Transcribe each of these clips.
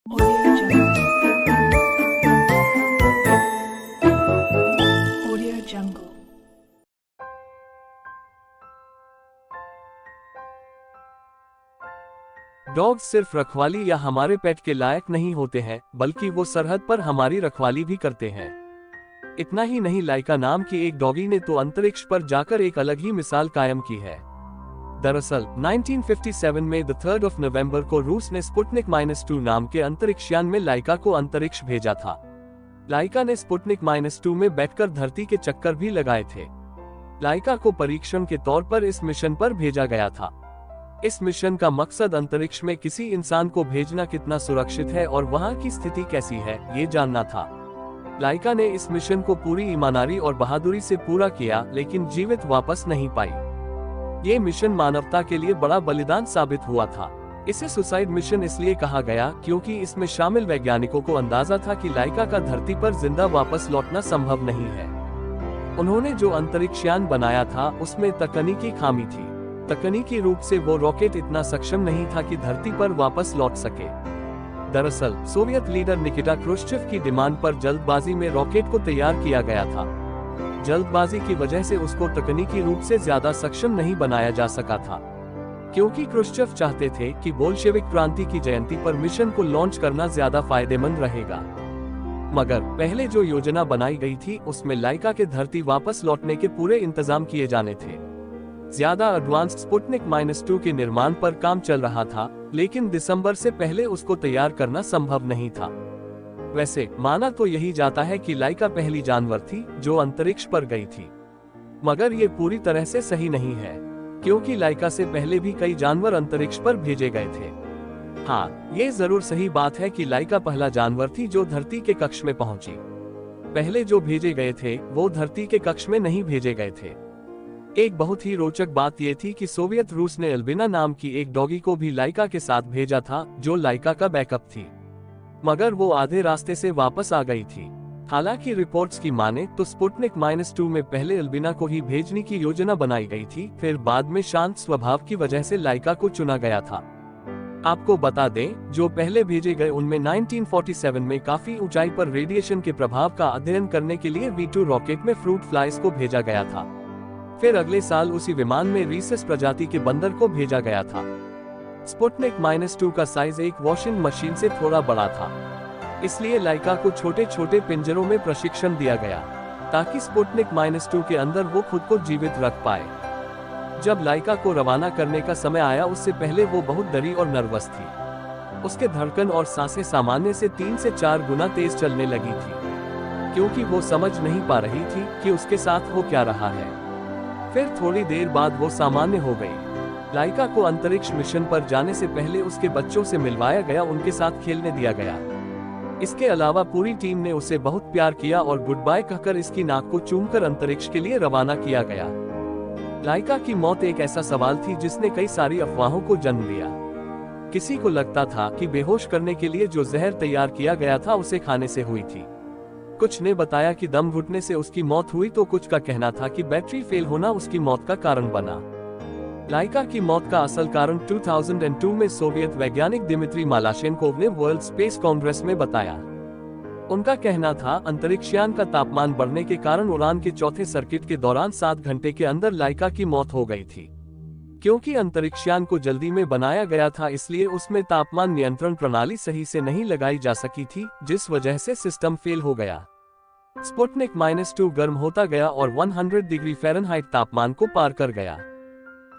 Audio Jungle. Audio Jungle. Dogs सिर्फ रखवाली या हमारे पेट के लायक नहीं होते हैं, बल्कि वो सरहद पर हमारी रखवाली भी करते हैं। इतना ही नहीं, लाइका नाम की एक डॉगी ने तो अंतरिक्ष पर जाकर एक अलग ही मिसाल कायम की है। दरअसल 1957 में 3 नवंबर को रूस ने स्पुतनिक -2 नाम के अंतरिक्षयान में लाइका को अंतरिक्ष भेजा था। लाइका ने स्पुतनिक -2 में बैठकर धरती के चक्कर भी लगाए थे। लाइका को परीक्षण के तौर पर इस मिशन पर भेजा गया था। इस मिशन का मकसद अंतरिक्ष में किसी इंसान को भेजना कितना सुरक्षित है और वहां की स्थिति कैसी है, ये जानना था। लाइका ने इस मिशन को पूरी ईमानदारी और बहादुरी से पूरा किया, लेकिन जीवित वापस नहीं पाई। ये मिशन मानवता के लिए बड़ा बलिदान साबित हुआ था। इसे सुसाइड मिशन इसलिए कहा गया क्योंकि इसमें शामिल वैज्ञानिकों को अंदाजा था कि लाइका का धरती पर जिंदा वापस लौटना संभव नहीं है। उन्होंने जो अंतरिक्षयान बनाया था उसमें तकनीकी खामी थी। तकनीकी रूप से वो रॉकेट इतना सक्षम नहीं था कि धरती पर वापस लौट सके। दरअसल सोवियत लीडर निकिटा क्रुश्चेव की डिमांड पर जल्दबाजी में रॉकेट को तैयार किया गया था। जल्दबाजी की वजह से उसको तकनीकी रूप से ज्यादा सक्षम नहीं बनाया जा सका था, क्योंकि क्रुश्चेव चाहते थे कि बोल्शेविक क्रांति की जयंती पर मिशन को लॉन्च करना ज्यादा फायदेमंद रहेगा। मगर पहले जो योजना बनाई गई थी उसमें लाइका के धरती वापस लौटने के पूरे इंतजाम किए जाने थे। ज्यादा एडवांस्ड स्पुतनिक -2 के निर्माण पर काम चल रहा था, लेकिन दिसंबर से पहले उसको तैयार करना संभव नहीं था। वैसे माना तो यही जाता है कि लाइका पहली जानवर थी जो अंतरिक्ष पर गई थी, मगर ये पूरी तरह से सही नहीं है, क्योंकि लाइका से पहले भी कई जानवर अंतरिक्ष पर भेजे गए थे। हाँ, ये जरूर सही बात है कि लाइका पहला जानवर थी जो धरती के कक्ष में पहुंची। पहले जो भेजे गए थे वो धरती के कक्ष में नहीं भेजे गए थे। एक बहुत ही रोचक बात यह थी कि सोवियत रूस ने अल्बिना नाम की एक डॉगी को भी लाइका के साथ भेजा था, जो लाइका का बैकअप थी, मगर वो आधे रास्ते से वापस आ गई थी। हालांकि रिपोर्ट्स की माने तो स्पुतनिक -2 में पहले अल्बिना को ही भेजने की योजना बनाई गई थी, फिर बाद में शांत स्वभाव की वजह से लाइका को चुना गया था। आपको बता दें, जो पहले भेजे गए उनमें 1947 में काफी ऊंचाई पर रेडिएशन के प्रभाव का अध्ययन करने के लिए V2 रॉकेट में फ्रूट फ्लाइज को भेजा गया था। फिर अगले साल उसी विमान में रीसस प्रजाति के बंदर को भेजा गया था। स्पुतनिक -2 का साइज एक वॉशिंग मशीन से थोड़ा बड़ा था, इसलिए लाइका को छोटे छोटे पिंजरों में प्रशिक्षण दिया गया, ताकि स्पुतनिक -2 के अंदर वो खुद को जीवित रख पाए। जब लाइका को रवाना करने का समय आया, उससे पहले वो बहुत डरी और नर्वस थी। उसके धड़कन और सांसें सामान्य से 3 से 4 गुना तेज चलने लगी थी, क्योंकि वो समझ नहीं पा रही थी कि उसके साथ हो क्या रहा है। फिर थोड़ी देर बाद वो सामान्य हो गई। लाइका को अंतरिक्ष मिशन पर जाने से पहले उसके बच्चों से मिलवाया गया, उनके साथ खेलने दिया गया। इसके अलावा पूरी टीम ने उसे बहुत प्यार किया और गुड बाय कहकर इसकी नाक को चूमकर अंतरिक्ष के लिए रवाना किया गया। लाइका की मौत एक ऐसा सवाल थी जिसने कई सारी अफवाहों को जन्म दिया। किसी को लगता था कि बेहोश करने के लिए जो जहर तैयार किया गया था उसे खाने से हुई थी। कुछ ने बताया कि दम घुटने से उसकी मौत हुई, तो कुछ का कहना था कि बैटरी फेल होना उसकी मौत का कारण बना। लाइका की मौत का असल कारण 2002 में सोवियत वैज्ञानिक दिमित्री मालाशेनकोव ने वर्ल्ड स्पेस कांग्रेस में बताया। उनका कहना था, अंतरिक्षयान का तापमान बढ़ने के कारण उड़ान के चौथे सर्किट के दौरान 7 घंटे के अंदर लाइका की मौत हो गई थी। क्योंकि अंतरिक्षयान को जल्दी में बनाया गया था, इसलिए उसमें तापमान नियंत्रण प्रणाली सही से नहीं लगाई जा सकी थी, जिस वजह से सिस्टम फेल हो गया। स्पुतनिक -2 गर्म होता गया और 100 डिग्री फ़ारेनहाइट तापमान को पार कर गया।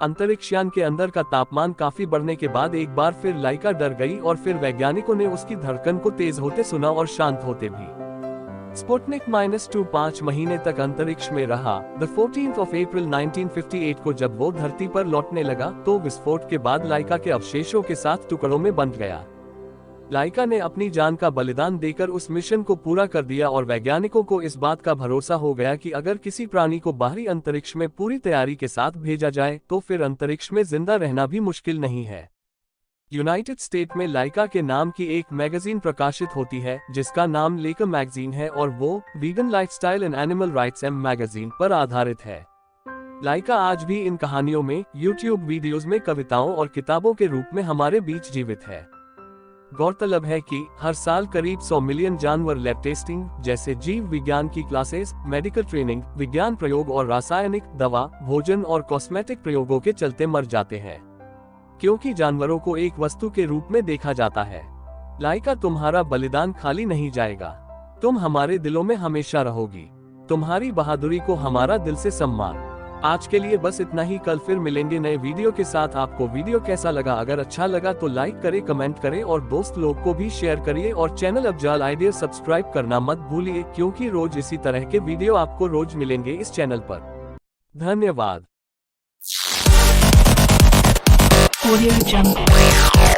अंतरिक्षयान के अंदर का तापमान काफी बढ़ने के बाद एक बार फिर लाइका डर गई और फिर वैज्ञानिकों ने उसकी धड़कन को तेज होते सुना और शांत होते भी। स्पुतनिक -2 5 महीने तक अंतरिक्ष में रहा। 14 अप्रैल 1958 को जब वो धरती पर लौटने लगा, तो विस्फोट के बाद लाइका के अवशेषों के साथ टुकड़ों में बंट गया। लाइका ने अपनी जान का बलिदान देकर उस मिशन को पूरा कर दिया और वैज्ञानिकों को इस बात का भरोसा हो गया कि अगर किसी प्राणी को बाहरी अंतरिक्ष में पूरी तैयारी के साथ भेजा जाए तो फिर अंतरिक्ष में जिंदा रहना भी मुश्किल नहीं है। यूनाइटेड स्टेट में लाइका के नाम की एक मैगजीन प्रकाशित होती है, जिसका नाम लेकर मैगजीन है, और वो vegan lifestyle and animal rights magazine पर आधारित है। लाइका आज भी इन कहानियों में, यूट्यूब वीडियोस में, कविताओं और किताबों के रूप में हमारे बीच जीवित है। गौरतलब है कि हर साल करीब 100 मिलियन जानवर लैब टेस्टिंग जैसे जीव विज्ञान की क्लासेस, मेडिकल ट्रेनिंग, विज्ञान प्रयोग और रासायनिक, दवा, भोजन और कॉस्मेटिक प्रयोगों के चलते मर जाते हैं, क्योंकि जानवरों को एक वस्तु के रूप में देखा जाता है। लाइका, तुम्हारा बलिदान खाली नहीं जाएगा। तुम हमारे दिलों में हमेशा रहोगी। तुम्हारी बहादुरी को हमारा दिल से सम्मान। आज के लिए बस इतना ही। कल फिर मिलेंगे नए वीडियो के साथ। आपको वीडियो कैसा लगा? अगर अच्छा लगा तो लाइक करें, कमेंट करें और दोस्त लोग को भी शेयर करिए। और चैनल अफजाल आइडिया सब्सक्राइब करना मत भूलिए, क्योंकि रोज इसी तरह के वीडियो आपको रोज मिलेंगे इस चैनल पर। धन्यवाद। Audio Jungle.